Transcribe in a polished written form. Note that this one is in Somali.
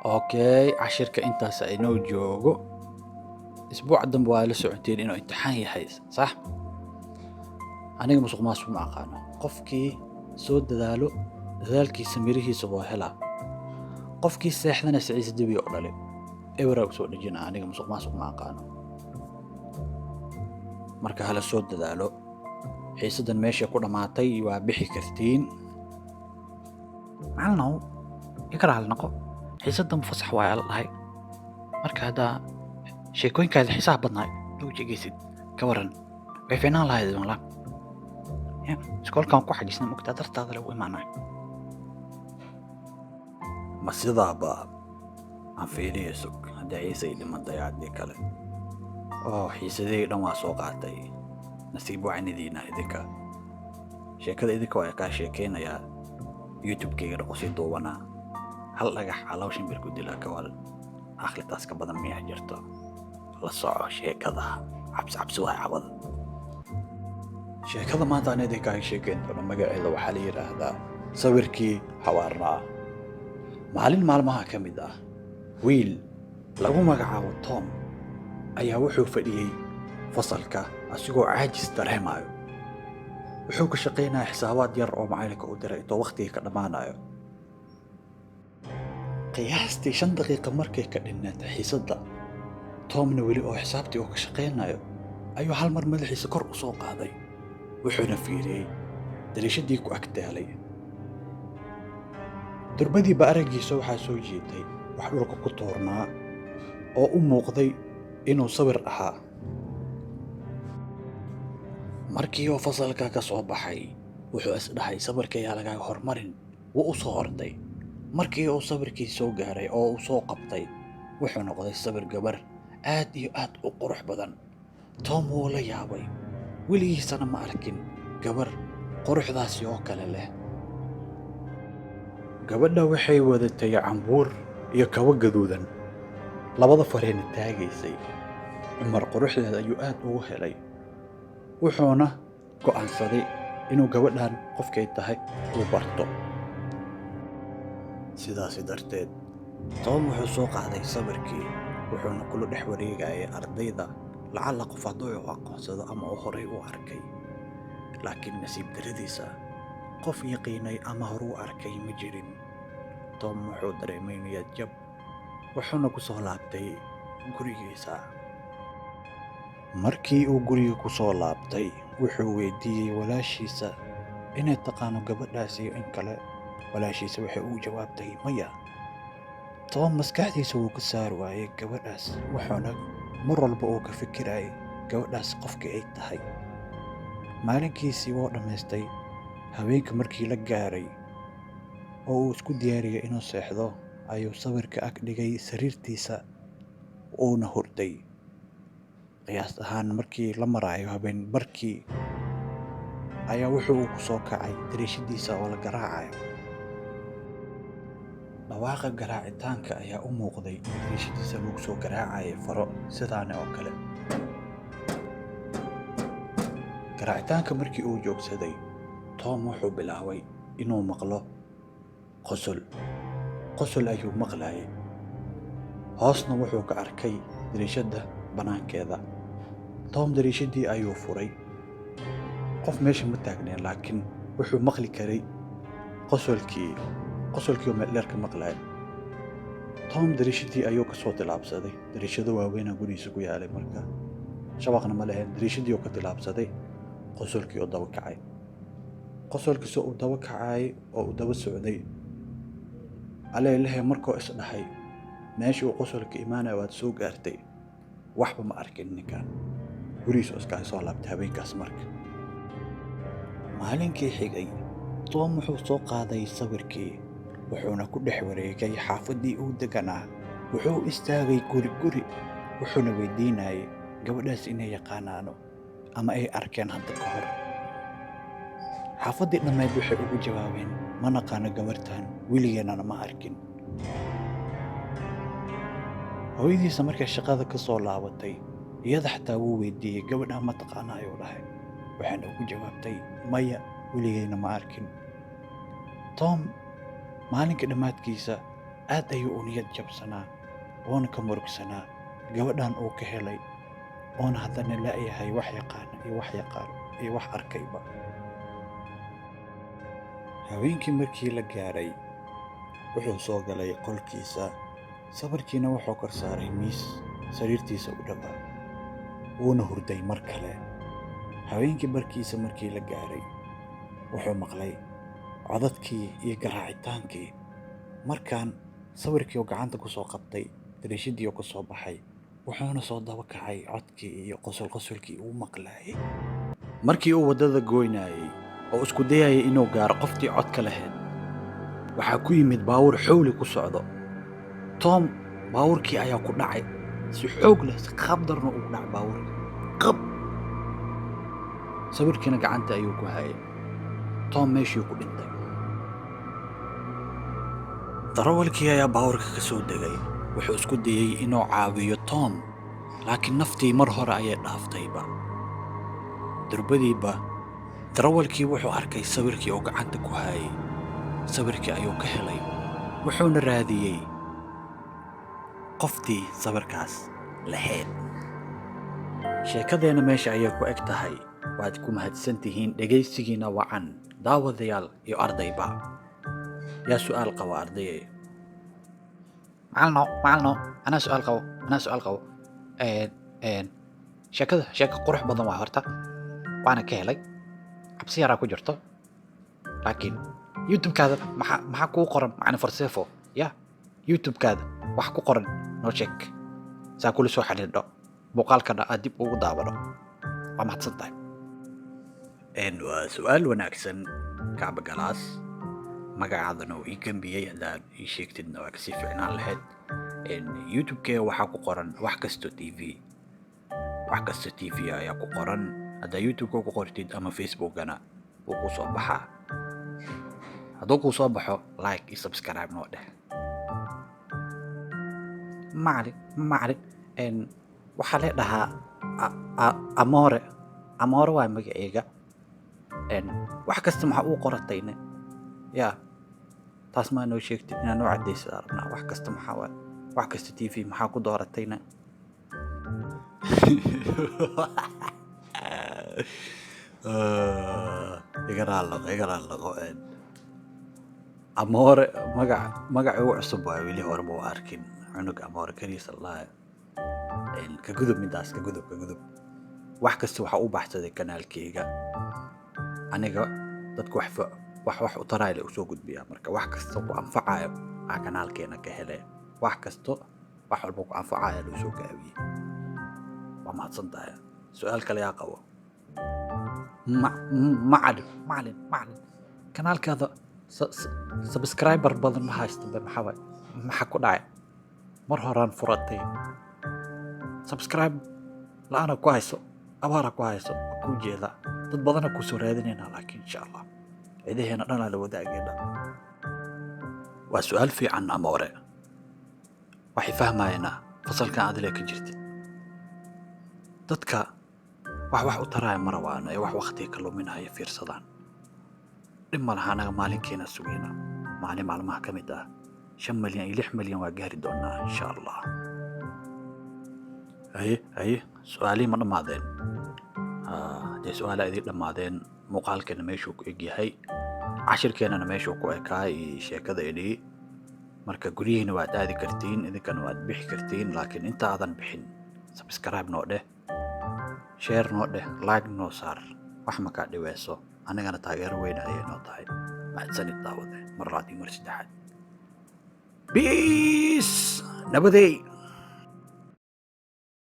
Okay, cashirka intaas inoo joogo. Isbuuca dambe waa la socoteen inuu imtixaan yahay, sax? Aniga musuqmaasuq ma aqaano. Qofkii soo dadaalo, dadaalkiisa mirihiisa waa helaa. Qofkii seexdana siciisa dibi oo dhale. Ewer soo dhajina aniga musuqmaasuq ma aqaano. Marka hala soo dadaalo. Xiisadan meesha ku dhamaatay waa bixi kartiin. Macalinow, ikra hal naqo. xiisadan fasax waa la dhahay. Marka hada sheekooyinkaada xisaab badnaay loo jegeysid ka waran way fiinaan lahayd wala iskoolkan ku xajisna mugtaa dartaada lagu imaanay ma sidaaba aan fiiriyo sug hadda ciisay dhimatay cadii kale xiisadii dhan waa soo qaatay nasiib wacnidiina idinka sheekada idinka waa ka sheekeynayaa youtube-kayga dhaqsi duubana hal dhagax calaw shimbir ku dilaa ka waran akhriitaas ka badan miyaa jirto la soco sheekada cabsi waa cabad sheekada maanta aan idinka sheekeyn doono magaceeda waxaa la yiraahdaa sawirkii xawaarnaa maalin maalmaha ka mid ah wiil lagu magacaabo Tom ayaa wuxuu fadhiyay fasalka asigoo caajis dareemayo wuxuu ka shaqeynayaa xisaabaad yar oo macalinka u diray intuu waqtiga ka dhamaanayo qiyaastii 5 daqiiqo markay ka dhinnaatay xiisada Tomna weli oo xisaabtii oo ka shaqeynayo ayuu hal mar madaxiisa kor u soo qaaday wuxuuna fiiriyay dariishadii ku agtaalay durbadii baaragiisa waxaa soo jeeday wax dhulka ku toornaa oo u muuqday inuu sawir ahaa markii uu fasalka ka soo baxay wuxuu isdhahay sawirka ayaa laga hormarin wuu u soo orday markii uu sawirkii soo gaaray oo uu soo qabtay wuxuu noqday sawir gabar aad iyo aad u qurux badan Tom wuu la yaabay weligiisana ma arkin gabar quruxdaasi oo kale leh gabadha waxay wadatay cambuur iyo kabo gaduudan labada fareen taagaysay Umar quruxdeeda ayuu aad ugu helay wuxuuna go'aansaday inuu gabadhan qofkay tahay uu barto sidaas darteed Tom wuxuu soo qaaday sawirkii wuxuuna kula dhex wareegayay ardayda lacala qof hadduu aqoonsado ama uu horay u arkay laakiin nasiib daradiisa qof yaqiinay ama hore u arkay ma jirin Tom wuxuu dareemay niyad jab wuxuuna ku soo laabtay gurigiisa markii uu guriga ku soo laabtay wuxuu weydiiyay walaashiisa inay taqaano gabadhaasi in kale walaashiisa waxay u jawaabtay maya Tom maskaxdiisa wuu ka saar waayay gabadhaas wuxuuna mar walba uu ka fikirayay gabadhaas qofkii ay tahay maalinkiisii wuu dhamaystay habeenka markii la gaaray oo uu isku diyaariyay inuu seexdo ayuu sawirka ag dhigay sariirtiisa uuna hurday qiyaas ahaan markii la marayo habeen barkii ayaa wuxuu ku soo kacay dariishadiisa oo la garaacayo dhawaaqa garaacitaanka ayaa u muuqday dariishadiisa lagu soo garaacayay faro sidaan oo kale garaacitaanka markii uu joogsaday Tom wuxuu bilaabay inuu maqlo qosol ayuu maqlayay hoosna wuxuu ka arkay dariishada banaankeeda Tom dariishadii ayuu furay qof meesha ma taagneen laakiin wuxuu maqli karay qosolkii meel dheer ka maqlay Tom dariishadii ayuu ka soo tilaabsaday dariishada waaweyn gurigiisa ku yaalay marka shabaqna ma lahayn dariishadii oo ka tilaabsaday qosolkii oo daba kacay qosolkiisa oo daba kacay oo u daba socday aleelahay markuu isdhahay meeshii uu qosolka imaanay waad soo gaartay waxba ma arkin ninkan gurigiisa iska soo laabtay habeenkaas marka maalinkii xigay Tom wuxuu soo qaaday sawirkii wuxuuna ku dhex wareegay xaafadii uu deganaa wuxuu istaagay guri wuxuuna weydiinayay gabadhaas inay yaqaanaano ama ay arkeen hadda ka hor xaafadii dhammayd waxay ugu jawaabeen ma naqaano gabartan weligeena ma arkin hooyadiisa markay shaqada ka soo laabatay iyada xataa wuu weydiiyay gabadha ma taqaana ayuu dhahay waxaana ugu jawaabtay maya weligeena ma arkin Tom maalinka dhamaadkiisa aad ayuu u niyad jabsanaa oona ka murugsanaa gabadhan uu ka helay oona haddana la'yahay wax yaqaana iyo wax arkayba. Haweenkii markii la gaaray wuxuu soo galay qolkiisa, sawirkiina wuxuu kor saaray miis sariirtiisa u dhowaa, wuuna hurday mar kale. Haweenkii barkiisa markii la gaaray wuxuu maqlay codadkii iyo garaacitaankii. markaan sawirkii uu gacanta ku soo qabtay, dariishadii uu ku soo baxay, wuxuuna soo daba kacay codkii iyo qosolkii uu maqlaayay. Markii uu waddada gooynayay oo isku dayayay inuu gaaro qoftii codka lahayd, waxaa ku yimid baawur xowli ku socdo. Tom baawurkii ayaa ku dhacay si xoog leh, si qaab darna ugu dhacay baawurkii. qab sawirkiina gacanta ayuu ku hayay. Tom meeshii ku dhintay. darawalkii ayaa baawurka ka soo degay. wuxuu isku dayay inuu caawiyo Tom, laakiin naftii mar hore ayay dhaaftayba. durbadiiba darawalkii wuxuu arkay sawirkii uu gacanta ku hayay. sawirkii ayuu ka helay, wuxuuna raadiyey qoftii sawirkaas lahayd. sheekadeena meesha ayay ku eg tahay. waad ku mahadsantihiin dhegaysigiina wacan, daawadayaal iyo ardayba. yaa su'aal qaba ardayay? macalno anaa su'aal qabo sheeko qurux badan waa horta, waana ka helay. cabsi yaraa ku jirto, laakiin youtube-kaada maxaa kuu qoran macna farseefo? ya youtube-kaada wax ku qoran noo sheeg, saa kula soo xidhiidho, muuqaalkana aad dib ugu daawado. waa mahadsan tahay. waa su'aal wanaagsan Kacba Galaas. magacaadana uu ii gambiyey, haddaad ii sheegtidna waa kasii fiicnaan lahayd. youtube-kee waxaa ku qoran wax kasto tv ayaa ku qoran. haddaa youtube-ka ku qortid ama facebookana wuu ku soo baxaa. hadduu kuu soo baxo like iyo subscribe noo dheh. macalin waxaa lee dhahaa amoore waa magaceyga. wax kasta maxaa uu qoratayne? ya taas maa noo sheegtid inaa noo cadaysa rabnaa. wax kasta tv maxaa ku dooratayna? iga raallaqo. amoore magaca ugu cusub waa, weli horeba u arkin. cunug amoore kaliisa laa. ka gudub midaas, ka gudub. wax kasta waxaa u baxsaday kanaalkeyga. aniga dadku wax u tarayle usoo gudbiyaa. marka wax kasta ku anfacayo aa kanaalkeena ka hele. wax walba ku anfacayo loo soo gaabiyey. waa mahadsan tahay. su'aal kale yaa qabo? macalin kanaalkaada subscriber badan ma haysta. maxaa ku dhacay? mar horaan furatay, subscribe la'aana ku hayso, abaara ku hayso, ku jeeda. dad badana ku soo raadinaynaa, laakiin insha allah ciidaheena dhanaa la wadaagayna. waa su'aal fiican amoore. waxay fahmayaynaa fasalkan adile ka jirtid. dadka wax u taraya ma rabaan ee wax waqtiga ka luminaya fiirsadaan. dhib ma laha, anaga maalinkeena sugayna. maalin maalmaha ka mid ah 5 milyan iyo 6 milyan waa gaari doonaa insha allah. haye su'aalihii ma dhammaadeen? haddee su'aalaha idin dhammaadeen, muuqaalkeena meeshuu ku eg yahay, cashirkeenana meeshuu ku ekaay iyo sheekada idhii. marka guryihiina waad aadi kartiin, idinkana waad bixi kartiin. laakiin inta aadan bixin, subscribe noo dheh, share noo dheh, like noo saar. wax makaa dhiweyso, anigana taageero weyn ayay noo tahay. mahadsanid daawade, mar labaad iyo mar saddexaad. Peace! Nabadey!